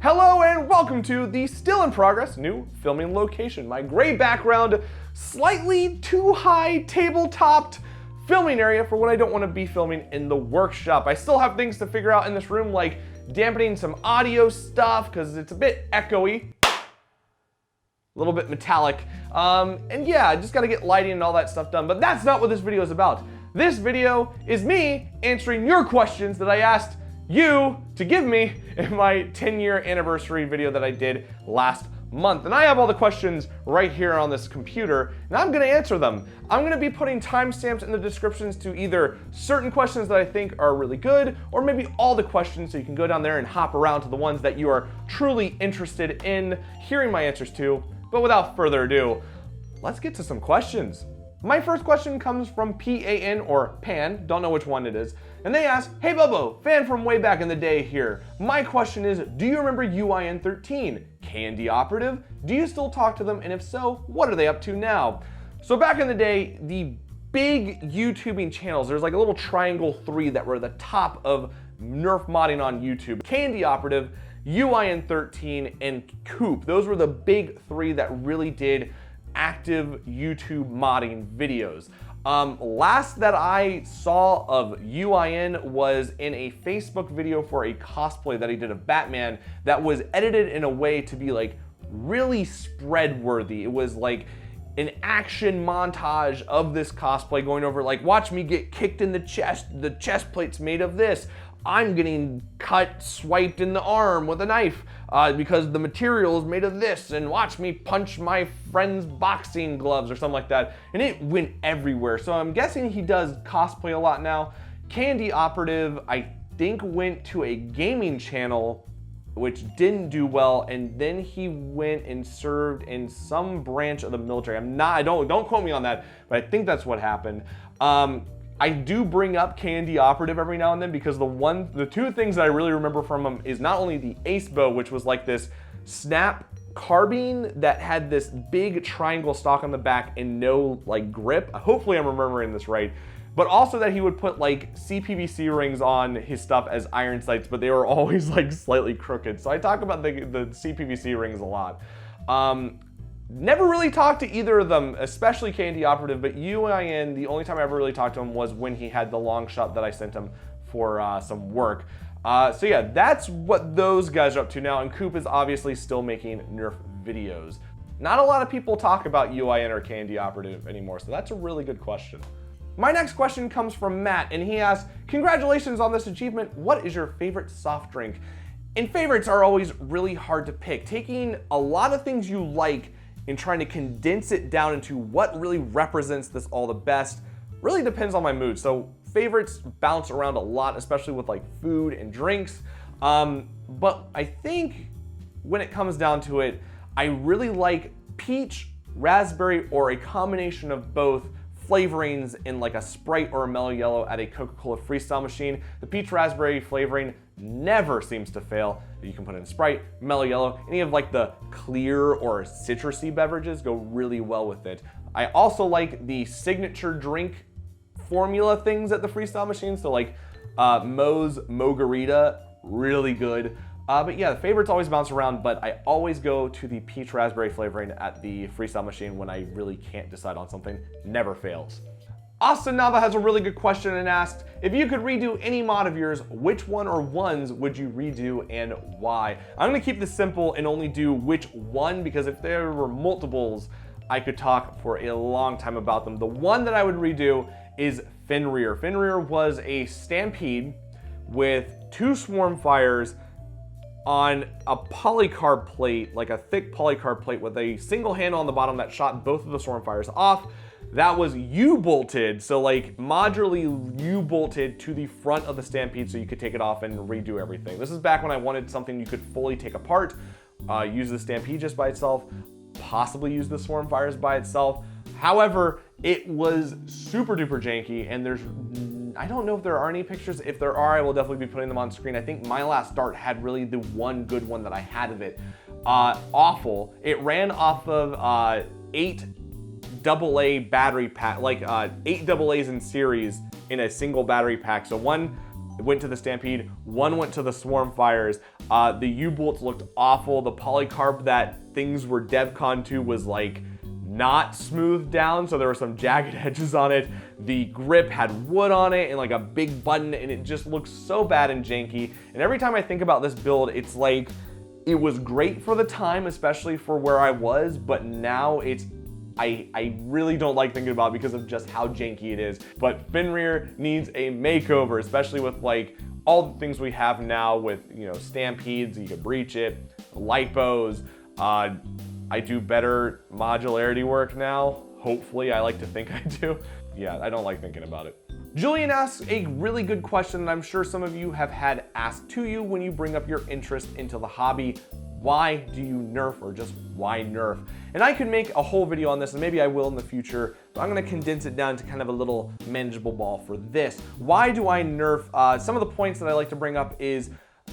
Hello and welcome to the still in progress new filming location. My gray background, slightly too high table-topped filming area for when I don't want to be filming in the workshop. I still have things to figure out in this room, like dampening some audio stuff because it's a bit echoey, a little bit metallic. And yeah, I just got to get lighting and all that stuff done, but that's not what this video is about. This video is me answering your questions that I asked you to give me in my 10-year anniversary video that I did last month. And I have all the questions right here on this computer, and I'm gonna answer them. I'm gonna be putting timestamps in the descriptions to either certain questions that I think are really good, or maybe all the questions so you can go down there and hop around to the ones that you are truly interested in hearing my answers to. But without further ado, let's get to some questions. My first question comes from PAN, or Pan, don't know which one it is, and they ask, "Hey Bobo, fan from way back in the day here. My question is, do you remember UIN 13? Candy Operative? Do you still talk to them, and if so, what are they up to now?" So back in the day, the big YouTubing channels, there's like a little triangle 3 that were the top of Nerf modding on YouTube. Candy Operative, UIN 13, and Coop. Those were the big 3 that really did active YouTube modding videos. Last that I saw of UIN was in a Facebook video for a cosplay that he did of Batman that was edited in a way to be like really spread worthy. It was like an action montage of this cosplay going over like, watch me get kicked in the chest plate's made of this. I'm getting cut, swiped in the arm with a knife because the material is made of this, and watch me punch my friend's boxing gloves or something like that. And it went everywhere. So I'm guessing he does cosplay a lot now. Candy Operative, I think, went to a gaming channel, which didn't do well, and then he went and served in some branch of the military. Don't quote me on that, but I think that's what happened. I do bring up Candy Operative every now and then because the two things that I really remember from him is not only the ace bow, which was like this snap carbine that had this big triangle stock on the back and no like grip. Hopefully I'm remembering this right. But also that he would put like CPVC rings on his stuff as iron sights, but they were always like slightly crooked. So I talk about the CPVC rings a lot. Never really talked to either of them, especially Candy Operative, but UIN, the only time I ever really talked to him was when he had the long shot that I sent him for some work. So yeah, that's what those guys are up to now, and Coop is obviously still making Nerf videos. Not a lot of people talk about UIN or Candy Operative anymore, so that's a really good question. My next question comes from Matt, and he asks, "Congratulations on this achievement. What is your favorite soft drink?" And favorites are always really hard to pick. Taking a lot of things you like and trying to condense it down into what really represents this all the best really depends on my mood. So favorites bounce around a lot, especially with like food and drinks. But I think when it comes down to it, I really like peach, raspberry, or a combination of both flavorings in like a Sprite or a Mellow Yellow at a Coca-Cola Freestyle machine. The peach raspberry flavoring never seems to fail. You can put in Sprite, Mellow Yellow, any of like the clear or citrusy beverages go really well with it. I also like the signature drink formula things at the Freestyle machine. So like Moe's Mogarita, really good. But yeah, the favorites always bounce around, but I always go to the peach raspberry flavoring at the Freestyle machine when I really can't decide on something. Never fails. Austin Nava has a really good question and asked, "If you could redo any mod of yours, which one or ones would you redo and why?" I'm gonna keep this simple and only do which one, because if there were multiples, I could talk for a long time about them. The one that I would redo is Fenrir. Fenrir was a Stampede with 2 swarm fires on a polycarb plate, like a thick polycarb plate with a single handle on the bottom that shot both of the swarm fires off. That was U-bolted, so like modularly U-bolted to the front of the Stampede so you could take it off and redo everything. This is back when I wanted something you could fully take apart, use the Stampede just by itself, possibly use the swarm fires by itself. However, it was super duper janky, and I don't know if there are any pictures. If there are, I will definitely be putting them on screen. I think my last dart had really the one good one that I had of it. Awful. It ran off of 8 AA battery pack, like 8 AA's in series in a single battery pack. So one went to the Stampede, one went to the Swarm Fires. The U-bolts looked awful. The polycarb that things were DevCon to was like not smoothed down, so there were some jagged edges on it. The grip had wood on it and like a big button, and it just looks so bad and janky. And every time I think about this build, it's like, it was great for the time, especially for where I was, but now I really don't like thinking about it because of just how janky it is. But Fenrir needs a makeover, especially with like all the things we have now with, you know, Stampedes, you can breach it, lipos. I do better modularity work now. Hopefully, I like to think I do. Yeah, I don't like thinking about it. Julian asks a really good question that I'm sure some of you have had asked to you when you bring up your interest into the hobby. Why do you nerf, or just why nerf? And I could make a whole video on this, and maybe I will in the future, but I'm gonna condense it down to kind of a little manageable ball for this. Why do I nerf? Some of the points that I like to bring up is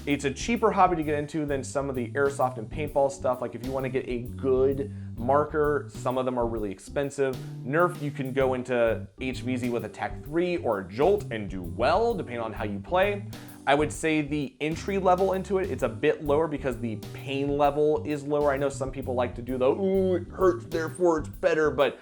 it's a cheaper hobby to get into than some of the airsoft and paintball stuff. Like if you want to get a good marker, some of them are really expensive. Nerf, you can go into HVZ with a Tech 3 or a Jolt and do well, depending on how you play. I would say the entry level into it, it's a bit lower because the pain level is lower. I know some people like to do the, ooh, it hurts, therefore it's better, but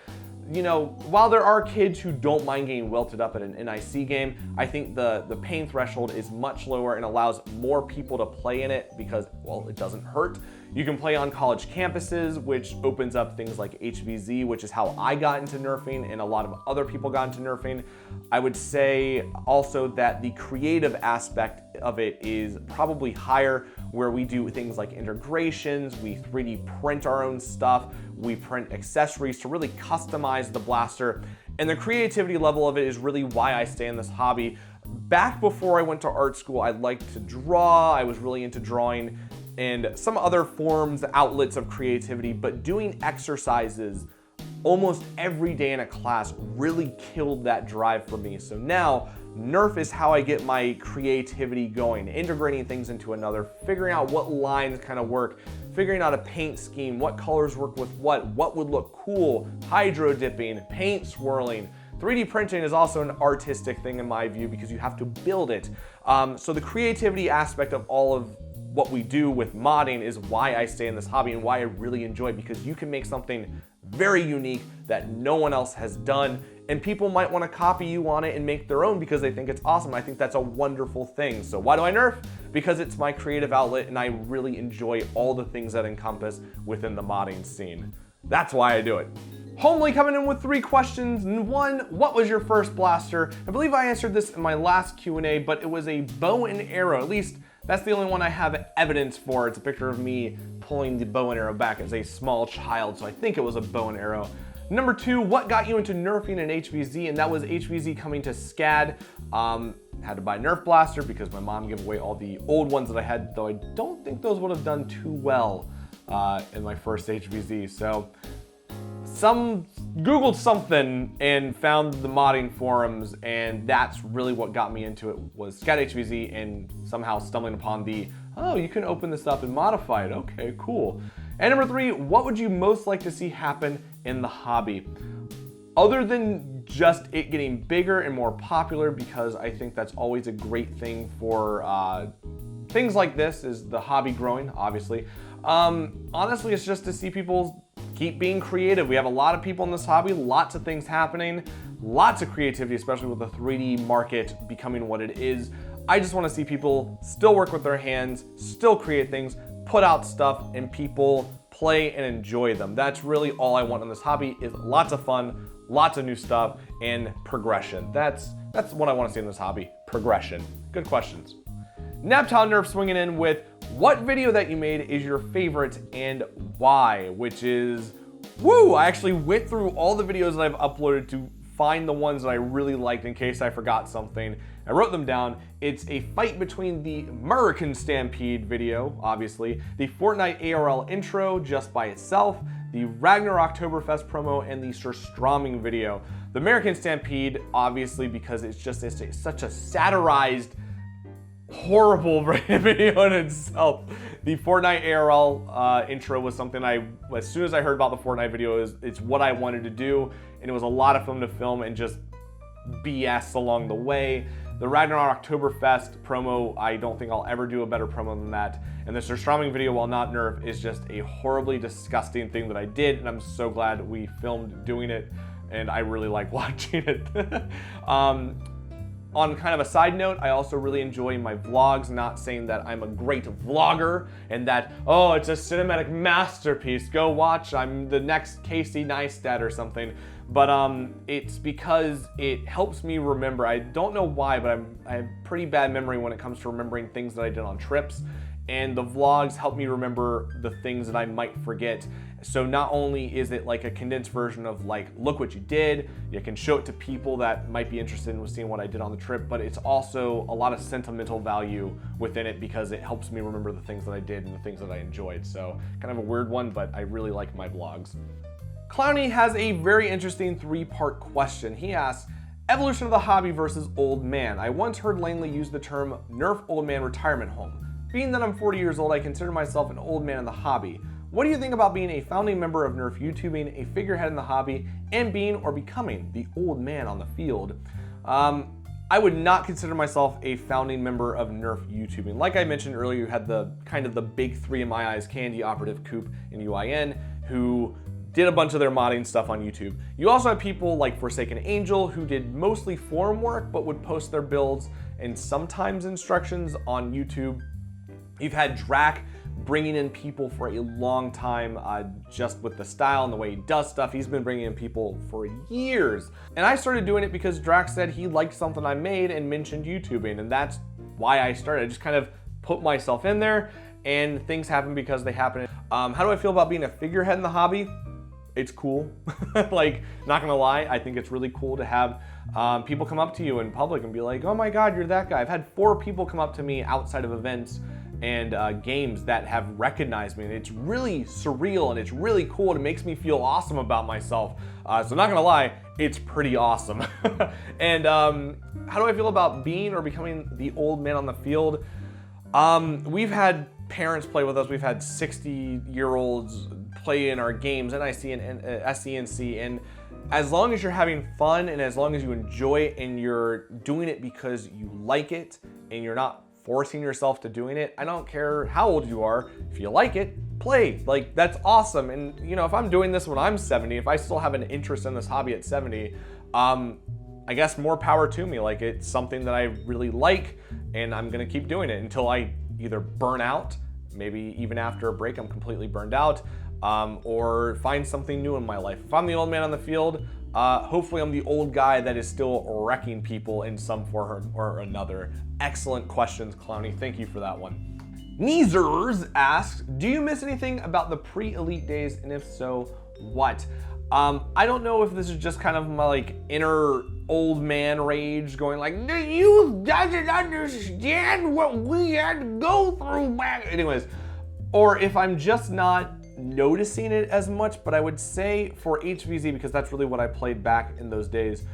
you know, while there are kids who don't mind getting welted up at an NIC game, I think the pain threshold is much lower and allows more people to play in it because, well, it doesn't hurt. You can play on college campuses, which opens up things like HVZ, which is how I got into nerfing and a lot of other people got into nerfing. I would say also that the creative aspect of it is probably higher, where we do things like integrations, we 3D print our own stuff, we print accessories to really customize the blaster, and the creativity level of it is really why I stay in this hobby. Back before I went to art school, I liked to draw, I was really into drawing, and some other forms, outlets of creativity, but doing exercises almost every day in a class really killed that drive for me. So now, Nerf is how I get my creativity going, integrating things into another, figuring out what lines kind of work, figuring out a paint scheme, what colors work with what would look cool, hydro dipping, paint swirling. 3D printing is also an artistic thing in my view because you have to build it. So the creativity aspect of all of what we do with modding is why I stay in this hobby and why I really enjoy it, because you can make something very unique that no one else has done, and people might want to copy you on it and make their own because they think it's awesome. I think that's a wonderful thing. So why do I nerf? Because it's my creative outlet and I really enjoy all the things that encompass within the modding scene. That's why I do it. Homely coming in with 3 questions. 1, what was your first blaster? I believe I answered this in my last Q&A, but it was a bow and arrow. At least that's the only one I have evidence for. It's a picture of me pulling the bow and arrow back as a small child, so I think it was a bow and arrow. Number 2, what got you into nerfing in HVZ? And that was HVZ coming to SCAD. Had to buy a Nerf blaster because my mom gave away all the old ones that I had, though I don't think those would have done too well in my first HVZ. So Googled something and found the modding forums, and that's really what got me into it, was SCAD HVZ and somehow stumbling upon oh, you can open this up and modify it. Okay, cool. And number 3, what would you most like to see happen in the hobby? Other than just it getting bigger and more popular, because I think that's always a great thing for things like this, is the hobby growing, obviously. Honestly, it's just to see people keep being creative. We have a lot of people in this hobby, lots of things happening, lots of creativity, especially with the 3D market becoming what it is. I just want to see people still work with their hands, still create things, put out stuff, and people play and enjoy them. That's really all I want in this hobby, is lots of fun, lots of new stuff, and progression. That's what I want to see in this hobby, progression. Good questions. Naptown Nerf swinging in with, what video that you made is your favorite and why? Which is, woo, I actually went through all the videos that I've uploaded to find the ones that I really liked in case I forgot something. I wrote them down. It's a fight between the American Stampede video, obviously, the Fortnite ARL intro just by itself, the Ragnar Oktoberfest promo, and the Surströmming video. The American Stampede, obviously, because it's such a satirized, horrible video in itself. The Fortnite ARL intro was something as soon as I heard about the Fortnite video, it's what I wanted to do, and it was a lot of fun to film and just BS along the way. The Ragnarok Oktoberfest promo, I don't think I'll ever do a better promo than that. And the Surströmming video, while not Nerf, is just a horribly disgusting thing that I did, and I'm so glad we filmed doing it, and I really like watching it. On kind of a side note, I also really enjoy my vlogs, not saying that I'm a great vlogger and that, oh, it's a cinematic masterpiece, go watch, I'm the next Casey Neistat or something. But it's because it helps me remember. I don't know why, but I have pretty bad memory when it comes to remembering things that I did on trips. And the vlogs help me remember the things that I might forget. So not only is it like a condensed version of like, look what you did, you can show it to people that might be interested in seeing what I did on the trip, but it's also a lot of sentimental value within it because it helps me remember the things that I did and the things that I enjoyed. So kind of a weird one, but I really like my vlogs. Clowny has a very interesting 3-part question. He asks, evolution of the hobby versus old man. I once heard Langley use the term Nerf old man retirement home. Being that I'm 40 years old, I consider myself an old man in the hobby. What do you think about being a founding member of Nerf YouTubing, a figurehead in the hobby, and being or becoming the old man on the field? I would not consider myself a founding member of Nerf YouTubing. Like I mentioned earlier, you had the kind of the big three in my eyes, Candy, Operative, Coop, and UIN, who did a bunch of their modding stuff on YouTube. You also have people like Forsaken Angel, who did mostly forum work, but would post their builds and sometimes instructions on YouTube. You've had Drac bringing in people for a long time, just with the style and the way he does stuff. He's been bringing in people for years. And I started doing it because Drac said he liked something I made and mentioned YouTubing, and that's why I started. I just kind of put myself in there, and things happen because they happen. How do I feel about being a figurehead in the hobby? It's cool. Like, not gonna lie, I think it's really cool to have people come up to you in public and be like, oh my God, you're that guy. I've had 4 people come up to me outside of events and games that have recognized me, and it's really surreal and it's really cool, and it makes me feel awesome about myself. So not gonna lie, it's pretty awesome. And how do I feel about being or becoming the old man on the field? We've had parents play with us. We've had 60-year-olds play in our games, NIC and SCNC, and as long as you're having fun and as long as you enjoy it and you're doing it because you like it and you're not forcing yourself to doing it, I don't care how old you are, if you like it, play. Like, that's awesome. And you know, if I'm doing this when I'm 70, if I still have an interest in this hobby at 70, I guess more power to me. Like, it's something that I really like, and I'm gonna keep doing it until I either burn out, maybe even after a break I'm completely burned out, or find something new in my life. If I'm the old man on the field, hopefully I'm the old guy that is still wrecking people in some form or another. Excellent questions, Clowny. Thank you for that one. Neezers asks, do you miss anything about the PreElite Days, and if so, what? I don't know if this is just kind of my like inner old man rage going like, you doesn't understand what we had to go through back. Anyways, or if I'm just not noticing it as much. But I would say for HVZ, because that's really what I played back in those days,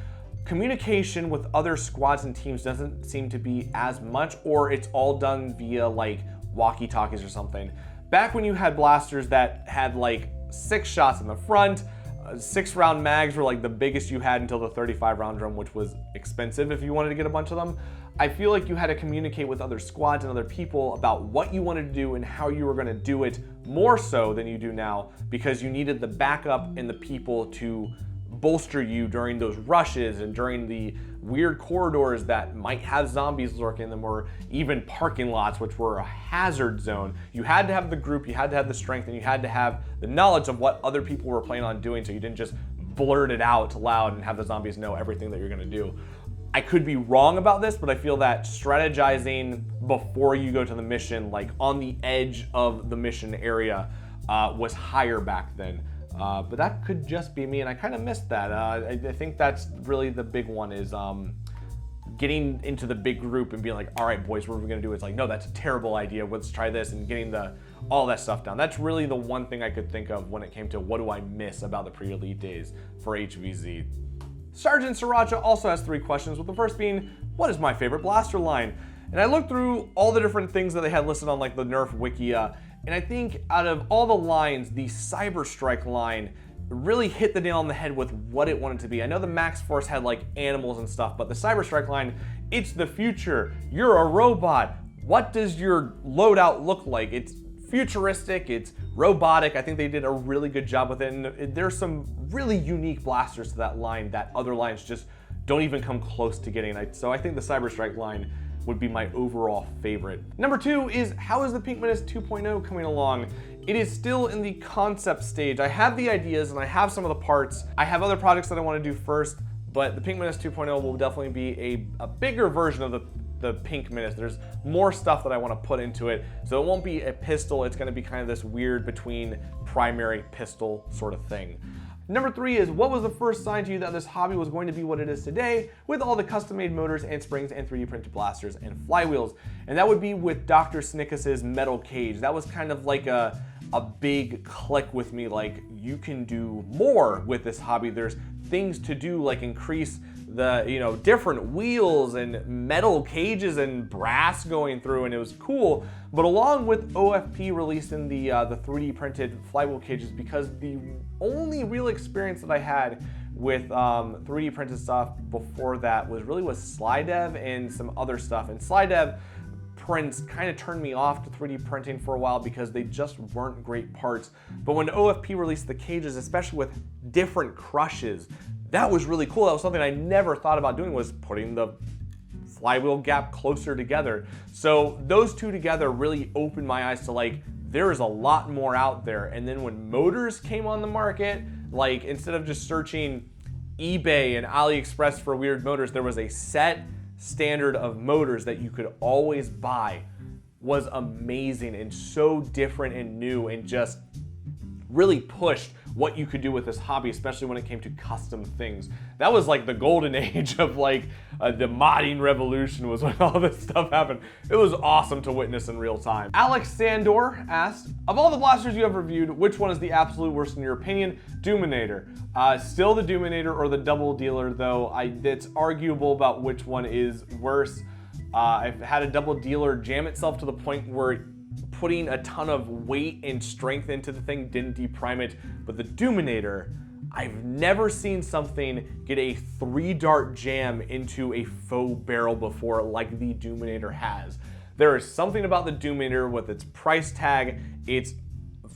communication with other squads and teams doesn't seem to be as much, or it's all done via like walkie-talkies or something. Back when you had blasters that had like 6 shots in the front, 6-round mags were like the biggest you had until the 35-round drum, which was expensive if you wanted to get a bunch of them. I feel like you had to communicate with other squads and other people about what you wanted to do and how you were going to do it more so than you do now, because you needed the backup and the people to bolster you during those rushes and during the weird corridors that might have zombies lurking in them, or even parking lots, which were a hazard zone. You had to have the group, you had to have the strength, and you had to have the knowledge of what other people were planning on doing, so you didn't just blurt it out loud and have the zombies know everything that you're gonna do. I could be wrong about this, but I feel that strategizing before you go to the mission, like on the edge of the mission area, was higher back then. But that could just be me, and I kind of missed that. I think that's really the big one, is getting into the big group and being like, all right, boys, what are we gonna do? It's like, no, that's a terrible idea. Let's try this, and getting all that stuff down. That's really the one thing I could think of when it came to what do I miss about the PreElite Days for HVZ. Sergeant Sriracha also has 3 questions, with the first being, what is my favorite blaster line? And I looked through all the different things that they had listed on like the Nerf Wikia, and I think out of all the lines, the Cyber Strike line really hit the nail on the head with what it wanted to be. I know the Max Force had like animals and stuff, but the Cyber Strike line, it's the future. You're a robot. What does your loadout look like? It's futuristic, it's robotic. I think they did a really good job with it, and there's some really unique blasters to that line that other lines just don't even come close to getting. So I think the Cyber Strike line would be my overall favorite. Number 2 is, how is the Pink Menace 2.0 coming along? It is still in the concept stage. I have the ideas and I have some of the parts. I have other projects that I want to do first, but the Pink Menace 2.0 will definitely be a bigger version of the Pink Menace. There's more stuff that I want to put into it, so it won't be a pistol. It's going to be kind of this weird between primary pistol sort of thing. Number 3 is, what was the first sign to you that this hobby was going to be what it is today, with all the custom-made motors and springs and 3D printed blasters and flywheels? And that would be with Dr. Snickus's metal cage. That was kind of like a big click with me, like, you can do more with this hobby. There's things to do, like increase the, you know, different wheels and metal cages and brass going through, and it was cool. But along with OFP releasing the 3D printed flywheel cages, because the only real experience that I had with 3D printed stuff before that was really with Slidev and some other stuff. And Slidev prints kind of turned me off to 3D printing for a while because they just weren't great parts. But when OFP released the cages, especially with different crushes, that was really cool. That was something I never thought about doing, was putting the flywheel gap closer together. So those two together really opened my eyes to, like, there is a lot more out there. And then when motors came on the market, like, instead of just searching eBay and AliExpress for weird motors, there was a set standard of motors that you could always buy. Was amazing and so different and new, and just really pushed what you could do with this hobby, especially when it came to custom things. That was like the golden age of like the modding revolution, was when all this stuff happened. It was awesome to witness in real time. Alex Sandor asked, of all the blasters you have reviewed, which one is the absolute worst in your opinion? Doominator. Still the Doominator or the Double Dealer, though. It's arguable about which one is worse. I've had a Double Dealer jam itself to the point where putting a ton of weight and strength into the thing didn't deprime it, but the Doominator, I've never seen something get a 3-dart jam into a faux barrel before like the Doominator has. There is something about the Doominator with its price tag, its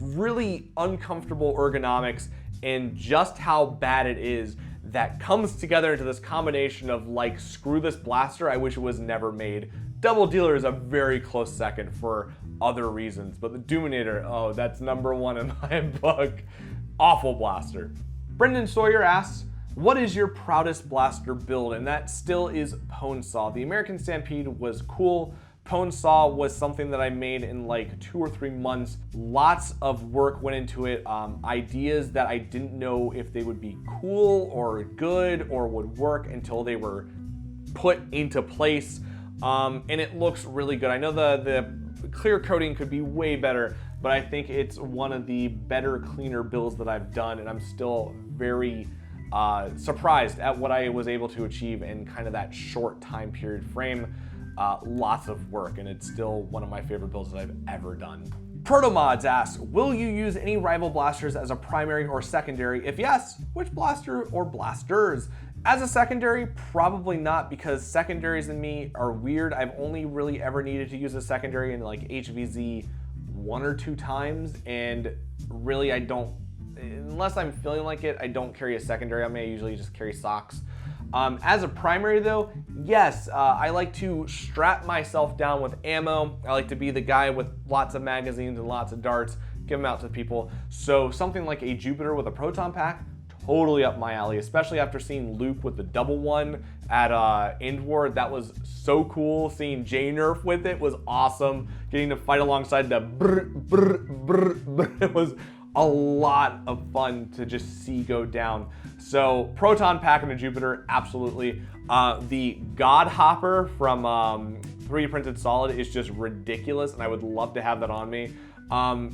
really uncomfortable ergonomics, and just how bad it is, that comes together into this combination of like, screw this blaster, I wish it was never made. Double Dealer is a very close second for other reasons, but the Doominator, oh, that's number 1 in my book. Awful blaster. Brendan Sawyer asks, what is your proudest blaster build? And that still is Pwn Saw. The American Stampede was cool. Pwn Saw was something that I made in like 2 or 3 months. Lots of work went into it. Ideas that I didn't know if they would be cool or good or would work until they were put into place. And it looks really good. I know the clear coating could be way better, but I think it's one of the better, cleaner builds that I've done, and I'm still very surprised at what I was able to achieve in kind of that short time period frame. Lots of work, and it's still one of my favorite builds that I've ever done. Protomods asks, will you use any rival blasters as a primary or secondary? If yes, which blaster or blasters? As a secondary, probably not, because secondaries in me are weird. I've only really ever needed to use a secondary in like HVZ 1 or 2 times, and really I don't, unless I'm feeling like it, I don't carry a secondary on me. I usually just carry socks. As a primary though, yes, I like to strap myself down with ammo. I like to be the guy with lots of magazines and lots of darts, give them out to people. So something like a Jupiter with a proton pack, totally up my alley, especially after seeing Luke with the double one at End War. That was so cool. Seeing J Nerf with it was awesome. Getting to fight alongside the it was a lot of fun to just see go down. So proton pack and a Jupiter, absolutely. The God Hopper from 3D Printed Solid is just ridiculous, and I would love to have that on me.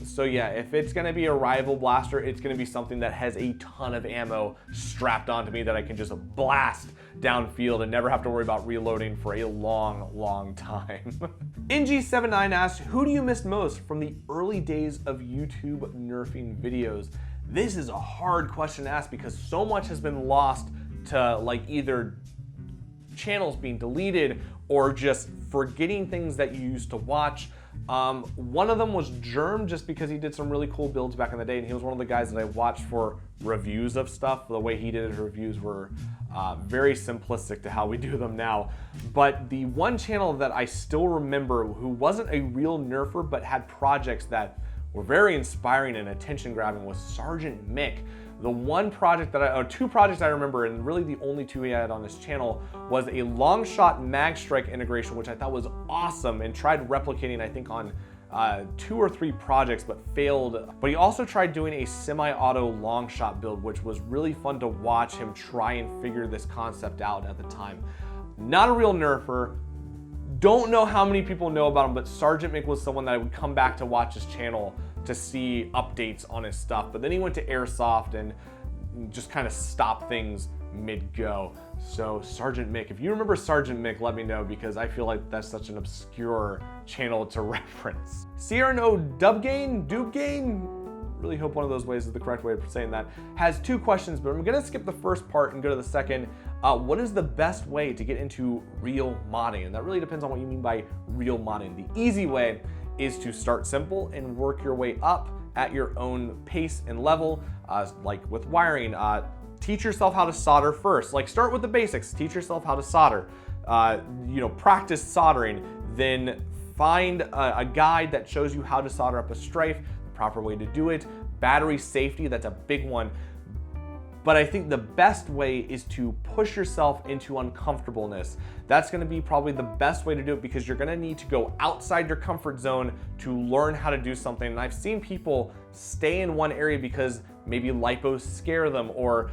So yeah, if it's gonna be a rival blaster, it's gonna be something that has a ton of ammo strapped onto me that I can just blast downfield and never have to worry about reloading for a long, long time. NG79 asks, who do you miss most from the early days of YouTube nerfing videos? This is a hard question to ask because so much has been lost to like either channels being deleted or just forgetting things that you used to watch. One of them was Germ, just because he did some really cool builds back in the day, and he was one of the guys that I watched for reviews of stuff. The way he did his reviews were very simplistic to how we do them now. But the one channel that I still remember who wasn't a real nerfer but had projects that were very inspiring and attention grabbing was Sergeant Mick. The one project that or two projects I remember, and really the only two he had on his channel, was a long shot mag strike integration, which I thought was awesome and tried replicating, I think, on 2 or 3 projects, but failed. But he also tried doing a semi-auto long shot build, which was really fun to watch him try and figure this concept out at the time. Not a real nerfer. Don't know how many people know about him, but Sergeant Mick was someone that I would come back to watch his channel to see updates on his stuff. But then he went to Airsoft and just kind of stopped things mid-go. So Sergeant Mick, if you remember Sergeant Mick, let me know, because I feel like that's such an obscure channel to reference. Sierra No Dubgain, really hope one of those ways is the correct way of saying that, has 2 questions, but I'm gonna skip the first part and go to the second. What is the best way to get into real modding? And that really depends on what you mean by real modding. The easy way is to start simple and work your way up at your own pace and level, like with wiring. Teach yourself how to solder first. Like, start with the basics, teach yourself how to solder. Practice soldering, then find a guide that shows you how to solder up a Strife, the proper way to do it. Battery safety, that's a big one. But I think the best way is to push yourself into uncomfortableness. That's gonna be probably the best way to do it, because you're gonna need to go outside your comfort zone to learn how to do something. And I've seen people stay in one area because maybe lipos scare them, or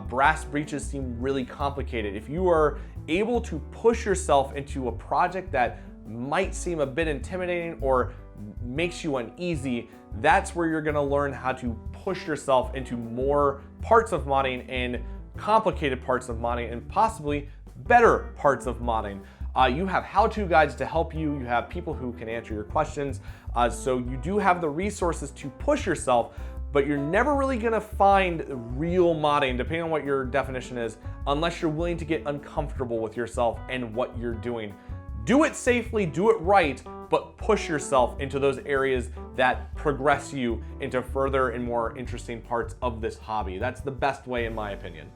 brass breaches seem really complicated. If you are able to push yourself into a project that might seem a bit intimidating or makes you uneasy, that's where you're gonna learn how to push yourself into more parts of modding and complicated parts of modding and possibly better parts of modding. You have how-to guides to help you. You have people who can answer your questions. So you do have the resources to push yourself, but you're never really gonna find real modding, depending on what your definition is, unless you're willing to get uncomfortable with yourself and what you're doing. Do it safely, do it right, but push yourself into those areas that progress you into further and more interesting parts of this hobby. That's the best way, in my opinion.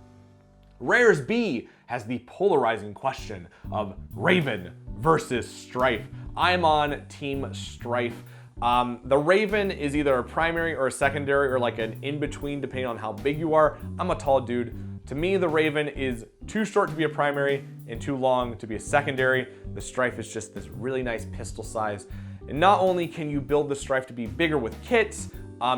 Rares B has the polarizing question of Raven versus Strife. I'm on Team Strife. The Raven is either a primary or a secondary, or like an in-between, depending on how big you are. I'm a tall dude. To me, the Raven is too short to be a primary and too long to be a secondary. The Strife is just this really nice pistol size. And not only can you build the Strife to be bigger with kits,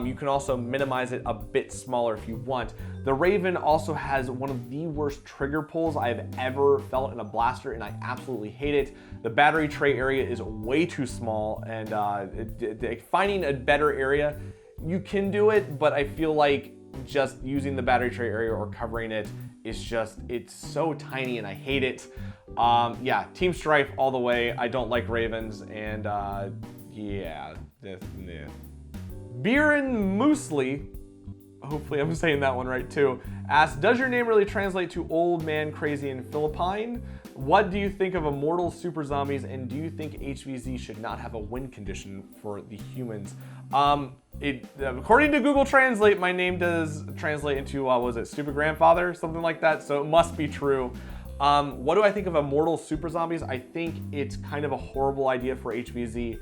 you can also minimize it a bit smaller if you want. The Raven also has one of the worst trigger pulls I've ever felt in a blaster, and I absolutely hate it. The battery tray area is way too small, and finding a better area, you can do it, but I feel like just using the battery tray area or covering it is just, it's so tiny and I hate it. Yeah, Team Strife all the way. I don't like Ravens, and yeah. Biren Moosley, hopefully I'm saying that one right too, asks, does your name really translate to old man crazy in Philippine? What do you think of Immortal super zombies, and do you think HVZ should not have a win condition for the humans? According to Google Translate, my name does translate into, was it stupid grandfather? Something like that, so it must be true. What do I think of Immortal super zombies? I think it's kind of a horrible idea for HVZ.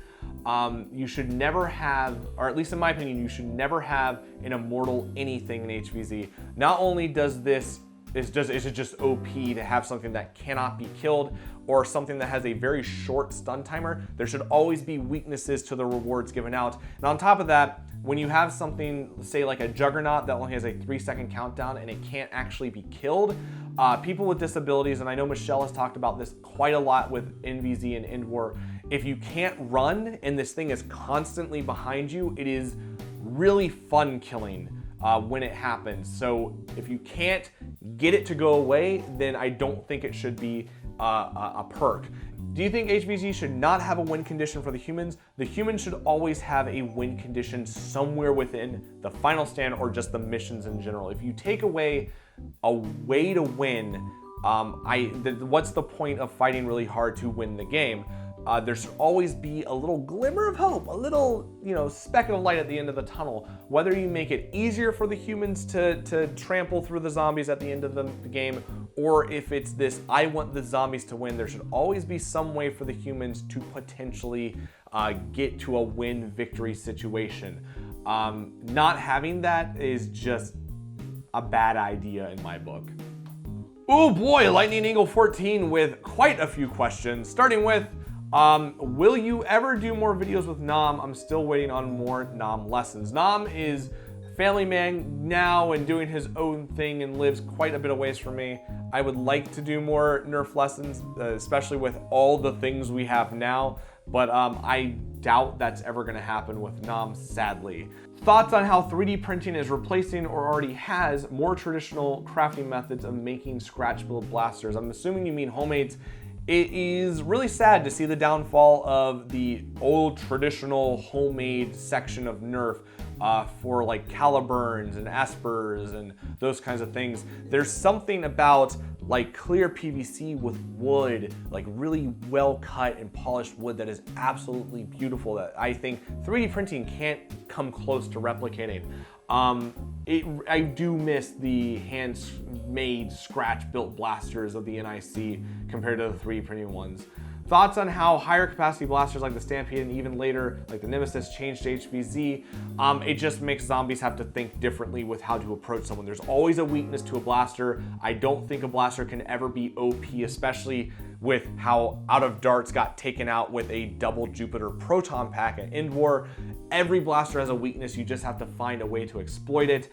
You should never have, or at least in my opinion, you should never have an Immortal anything in HVZ. Not only does this, is it just OP to have something that cannot be killed, or something that has a very short stun timer, there should always be weaknesses to the rewards given out. And on top of that, when you have something, say like a Juggernaut that only has a 3-second countdown and it can't actually be killed, people with disabilities, and I know Michelle has talked about this quite a lot with NVZ and End War, if you can't run and this thing is constantly behind you, it is really fun killing when it happens. So if you can't get it to go away, then I don't think it should be a perk. Do you think HVZ should not have a win condition for the humans? The humans should always have a win condition somewhere within the final stand or just the missions in general. If you take away a way to win, what's the point of fighting really hard to win the game? There should always be a little glimmer of hope, a little, speck of light at the end of the tunnel. Whether you make it easier for the humans to trample through the zombies at the end of the game, or if it's this, I want the zombies to win, there should always be some way for the humans to potentially get to a win victory situation. Not having that is just a bad idea in my book. Oh boy, Lightning Eagle 14 with quite a few questions, starting with, will you ever do more videos with Nam? I'm still waiting on more Nam lessons. Nam is family man now and doing his own thing and lives quite a bit of ways from me. I would like to do more Nerf lessons, especially with all the things we have now, but I doubt that's ever gonna happen with Nam, sadly. Thoughts on how 3D printing is replacing or already has more traditional crafting methods of making scratch build blasters? I'm assuming you mean homemades. It is really sad to see the downfall of the old traditional homemade section of Nerf for like caliburns and espers and those kinds of things. There's something about like clear PVC with wood, like really well cut and polished wood that is absolutely beautiful that I think 3D printing can't come close to replicating. I do miss the handmade scratch-built blasters of the NIC compared to the 3D printing ones. Thoughts on how higher capacity blasters like the Stampede and even later like the Nemesis changed to HVZ? It just makes zombies have to think differently with how to approach someone. There's always a weakness to a blaster. I don't think a blaster can ever be OP, especially with how Out of Darts got taken out with a double Jupiter proton pack at End War. Every blaster has a weakness, you just have to find a way to exploit it.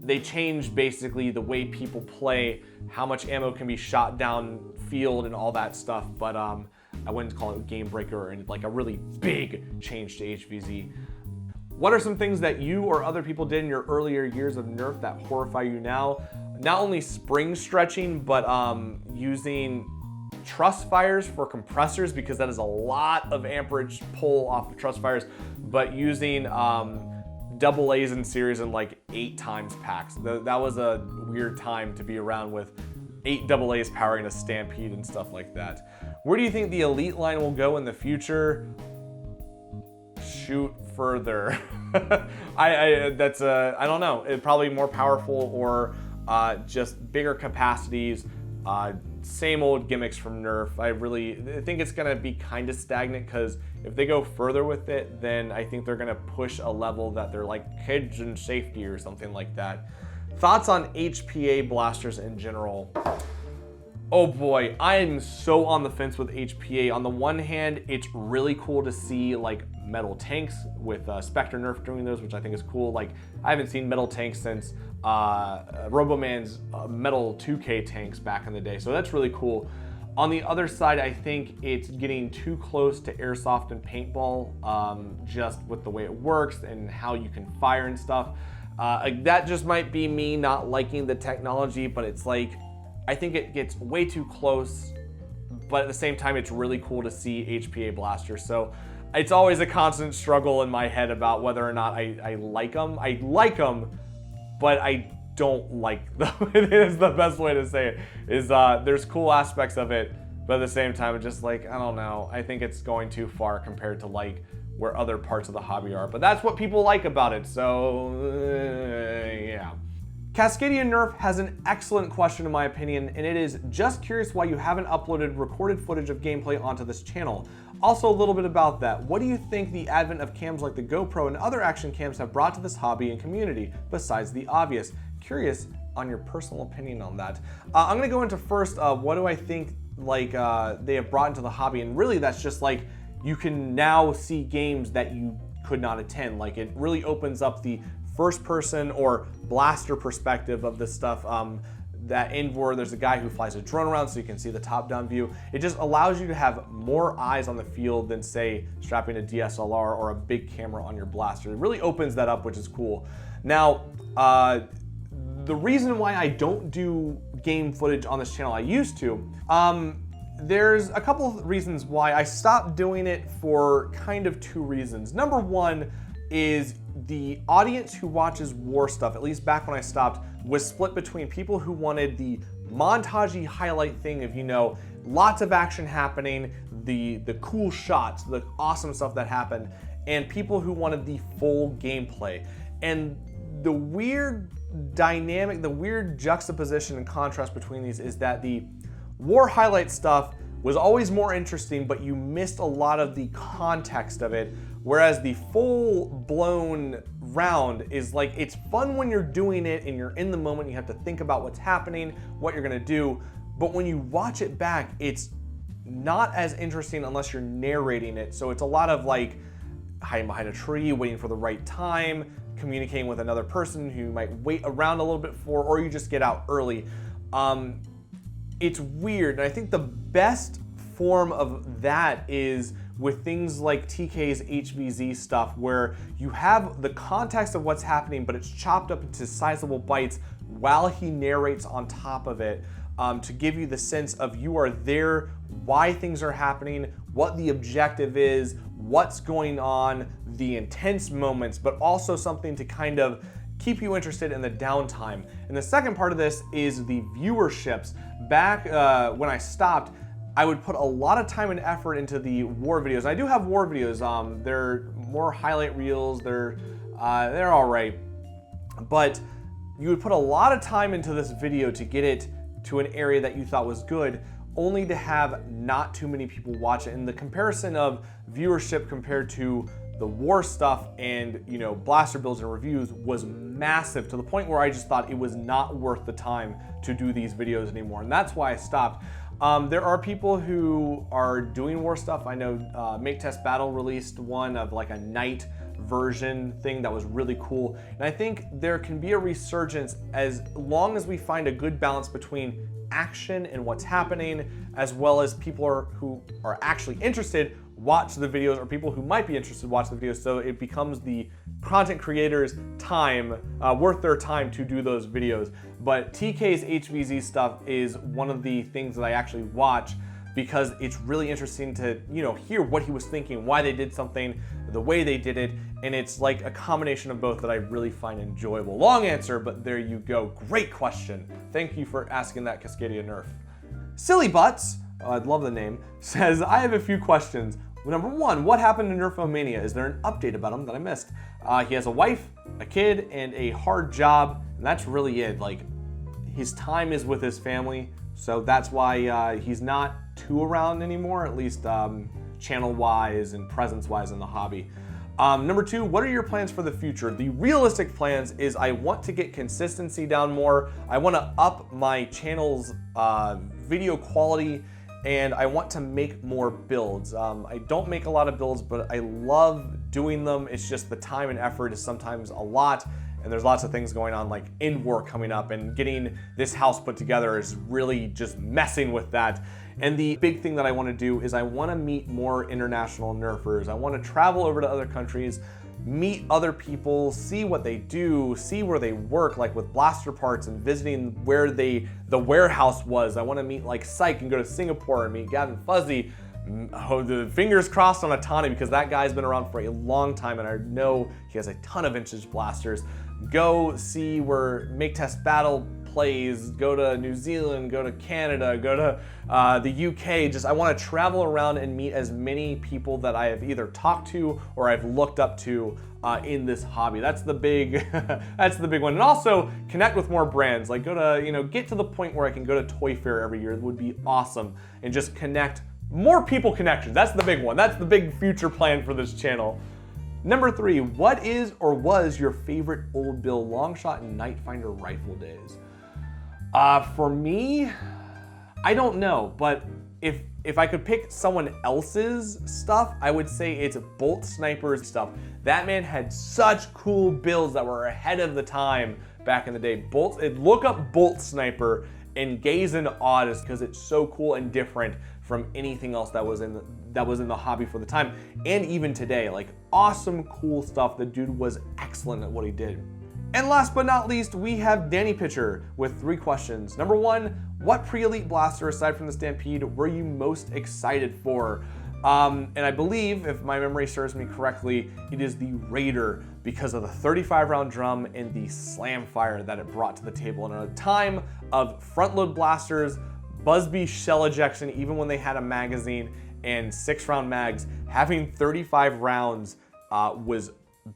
They changed basically the way people play, how much ammo can be shot down field and all that stuff, but I wouldn't call it a game breaker and like a really big change to HVZ. What are some things that you or other people did in your earlier years of Nerf that horrify you now? Not only spring stretching, but using truss fires for compressors, because that is a lot of amperage pull off of truss fires, but using double A's in series and like 8 times packs. That was a weird time to be around with 8 double A's powering a Stampede and stuff like that. Where do you think the Elite line will go in the future? Shoot further. I don't know. It probably more powerful or just bigger capacities. Same old gimmicks from Nerf. I think it's gonna be kind of stagnant, because if they go further with it, then I think they're gonna push a level that they're like kids in safety or something like that. Thoughts on HPA blasters in general? Oh boy, I am so on the fence with HPA. On the one hand, it's really cool to see like metal tanks with Spectre Nerf doing those, which I think is cool. Like, I haven't seen metal tanks since Roboman's metal 2K tanks back in the day, so that's really cool. On the other side, I think it's getting too close to airsoft and paintball, just with the way it works and how you can fire and stuff. That just might be me not liking the technology, but it's like, I think it gets way too close, but at the same time, it's really cool to see HPA blasters. So it's always a constant struggle in my head about whether or not I like them. I like them, but I don't like them. It is the best way to say it, is there's cool aspects of it, but at the same time, it's just like, I don't know. I think it's going too far compared to like where other parts of the hobby are, but that's what people like about it, so yeah. Cascadia Nerf has an excellent question in my opinion, and it is, just curious why you haven't uploaded recorded footage of gameplay onto this channel. Also a little bit about that. What do you think the advent of cams like the GoPro and other action cams have brought to this hobby and community, besides the obvious? Curious on your personal opinion on that. I'm gonna go into first, what do I think like they have brought into the hobby, and really that's just like, you can now see games that you could not attend. Like, it really opens up the first person or blaster perspective of this stuff. That End War, there's a guy who flies a drone around so you can see the top-down view. It just allows you to have more eyes on the field than, say, strapping a DSLR or a big camera on your blaster. It really opens that up, which is cool. Now, the reason why I don't do game footage on this channel, I used to, there's a couple of reasons why I stopped doing it, for kind of two reasons. Number one is the audience who watches war stuff, at least back when I stopped, was split between people who wanted the montagey highlight thing of, you know, lots of action happening, the cool shots, the awesome stuff that happened, and people who wanted the full gameplay. And the weird dynamic, the weird juxtaposition and contrast between these is that the war highlight stuff was always more interesting, but you missed a lot of the context of it, whereas the full-blown round is like, it's fun when you're doing it and you're in the moment, you have to think about what's happening, what you're gonna do, but when you watch it back, it's not as interesting unless you're narrating it. So it's a lot of like hiding behind a tree, waiting for the right time, communicating with another person who you might wait around a little bit for, or you just get out early. It's weird, and I think the best form of that is with things like TK's HVZ stuff, where you have the context of what's happening, but it's chopped up into sizable bites while he narrates on top of it, to give you the sense of you are there, why things are happening, what the objective is, what's going on, the intense moments, but also something to kind of keep you interested in the downtime. And the second part of this is the viewerships. Back when I stopped, I would put a lot of time and effort into the war videos. I do have war videos. They're more highlight reels. They're all right, but you would put a lot of time into this video to get it to an area that you thought was good, only to have not too many people watch it. And the comparison of viewership compared to the war stuff and, you know, blaster builds and reviews was massive, to the point where I just thought it was not worth the time to do these videos anymore, and that's why I stopped. There are people who are doing war stuff. I know Make Test Battle released one of like a night version thing that was really cool, and I think there can be a resurgence as long as we find a good balance between action and what's happening, as well as people who are actually interested watch the videos, or people who might be interested watch the videos, so it becomes the content creators' time, worth their time to do those videos. But TK's HVZ stuff is one of the things that I actually watch, because it's really interesting to, you know, hear what he was thinking, why they did something, the way they did it, and it's like a combination of both that I really find enjoyable. Long answer, but there you go. Great question. Thank you for asking that, Cascadia Nerf. Silly Butts, I love the name, says, I have a few questions. Number one, what happened to Nerfomania? Is there an update about him that I missed? He has a wife, a kid, and a hard job, and that's really it. Like, his time is with his family, so that's why he's not too around anymore, at least channel-wise and presence-wise in the hobby. Number two, what are your plans for the future? The realistic plans is I want to get consistency down more. I want to up my channel's video quality, and I want to make more builds. I don't make a lot of builds, but I love doing them. It's just the time and effort is sometimes a lot, and there's lots of things going on, like end work coming up, and getting this house put together is really just messing with that. And the big thing that I want to do is I want to meet more international nerfers. I want to travel over to other countries, meet other people, see what they do, see where they work, like with blaster parts, and visiting where the warehouse was. I want to meet like Syke and go to Singapore and meet Gavin Fuzzy. Oh, the fingers crossed on Atani, because that guy's been around for a long time and I know he has a ton of vintage blasters. Go see where Make Test Battle plays, go to New Zealand, go to Canada, go to the UK. Just, I want to travel around and meet as many people that I have either talked to or I've looked up to in this hobby. That's the big, that's the big one. And also connect with more brands. Like go to, you know, get to the point where I can go to Toy Fair every year. It would be awesome, and just connect more people connections. That's the big one. That's the big future plan for this channel. Number three, what is or was your favorite Old Bill Longshot and Nightfinder rifle days? For me, I don't know, but if I could pick someone else's stuff, I would say it's Bolt Sniper's stuff. That man had such cool builds that were ahead of the time back in the day. Look up Bolt Sniper and gaze in awe, just because it's so cool and different from anything else that was in the hobby for the time, and even today. Like, awesome, cool stuff. The dude was excellent at what he did. And last but not least, we have Danny Pitcher with 3 questions. Number 1, what PreElite blaster, aside from the Stampede, were you most excited for? And I believe, if my memory serves me correctly, it is the Raider because of the 35 round drum and the slam fire that it brought to the table. And at a time of front load blasters, Busby shell ejection, even when they had a magazine, and 6 round mags, having 35 rounds was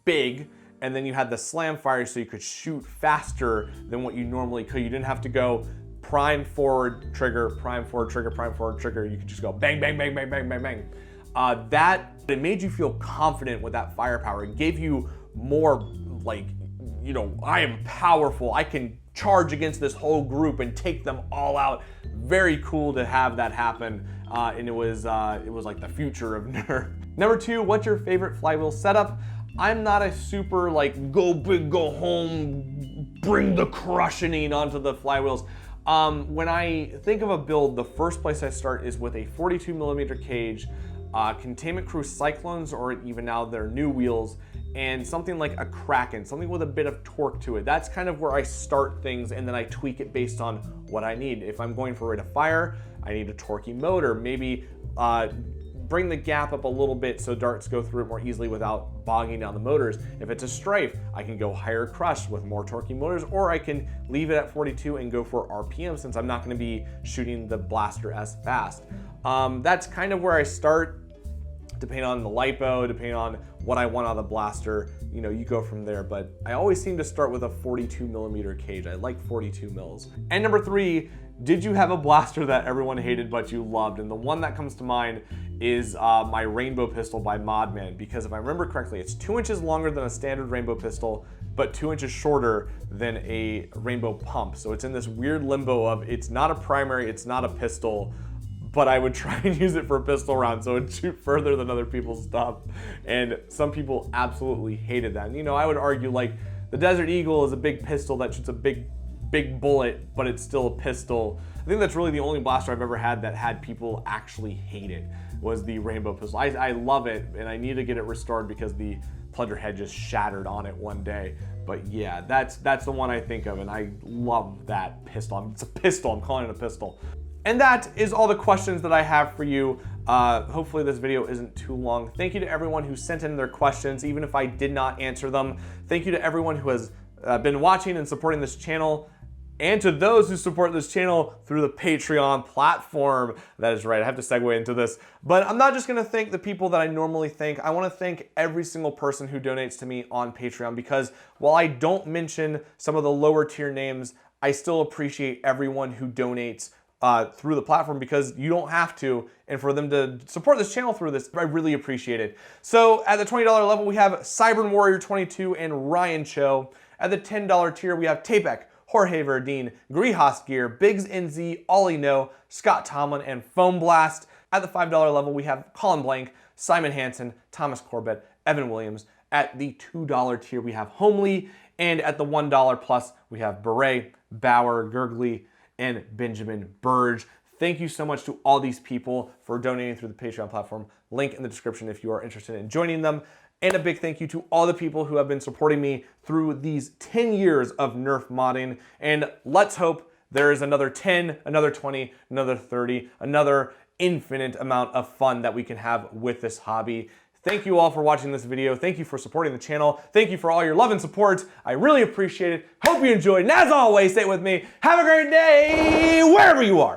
big. And then you had the slam fire, so you could shoot faster than what you normally could. You didn't have to go prime forward trigger, prime forward trigger, prime forward trigger. You could just go bang, bang, bang, bang, bang, bang, bang. It made you feel confident with that firepower. It gave you more like, you know, I am powerful. I can charge against this whole group and take them all out. Very cool to have that happen. And it was like the future of Nerf. Number 2, what's your favorite flywheel setup? I'm not a super like go big, go home, bring the crushing onto the flywheels. When I think of a build, the first place I start is with a 42mm cage, Containment Crew Cyclones, or even now their new wheels, and something like a Kraken, something with a bit of torque to it. That's kind of where I start things, and then I tweak it based on what I need. If I'm going for rate of fire, I need a torquey motor, maybe bring the gap up a little bit so darts go through it more easily without bogging down the motors. If it's a Strife, I can go higher crush with more torquey motors, or I can leave it at 42 and go for RPM since I'm not gonna be shooting the blaster as fast. That's kind of where I start, depending on the LiPo, depending on what I want out of the blaster, you know, you go from there. But I always seem to start with a 42mm cage. I like 42 mils. And number 3, did you have a blaster that everyone hated but you loved? And the one that comes to mind is my Rainbow Pistol by Modman, because if I remember correctly, it's 2 inches longer than a standard Rainbow Pistol, but 2 inches shorter than a Rainbow Pump. So it's in this weird limbo of it's not a primary, it's not a pistol, but I would try and use it for a pistol round so it'd shoot further than other people's stuff. And some people absolutely hated that. And you know, I would argue like the Desert Eagle is a big pistol that shoots a big bullet, but it's still a pistol. I think that's really the only blaster I've ever had that had people actually hate it, was the Rainbow Pistol. I love it, and I need to get it restored because the plunger head just shattered on it one day. But yeah, that's the one I think of, and I love that pistol. It's a pistol, I'm calling it a pistol. And that is all the questions that I have for you. Hopefully this video isn't too long. Thank you to everyone who sent in their questions, even if I did not answer them. Thank you to everyone who has been watching and supporting this channel, and to those who support this channel through the Patreon platform. That is right, I have to segue into this. But I'm not just gonna thank the people that I normally thank. I wanna thank every single person who donates to me on Patreon, because while I don't mention some of the lower tier names, I still appreciate everyone who donates through the platform, because you don't have to, and for them to support this channel through this, I really appreciate it. So at the $20 level, we have Cybern Warrior 22 and Ryan Cho. At the $10 tier, we have Tapek, Jorge Verdine, Grihas Gear, Biggs NZ, Ollie No, Scott Tomlin, and Foam Blast. At the $5 level, we have Colin Blank, Simon Hansen, Thomas Corbett, Evan Williams. At the $2 tier, we have Homely, and at the $1 plus, we have Beret, Bauer, Gurgley, and Benjamin Burge. Thank you so much to all these people for donating through the Patreon platform. Link in the description if you are interested in joining them. And a big thank you to all the people who have been supporting me through these 10 years of Nerf modding. And let's hope there is another 10, another 20, another 30, another infinite amount of fun that we can have with this hobby. Thank you all for watching this video. Thank you for supporting the channel. Thank you for all your love and support. I really appreciate it. Hope you enjoyed. And as always, stay with me. Have a great day wherever you are.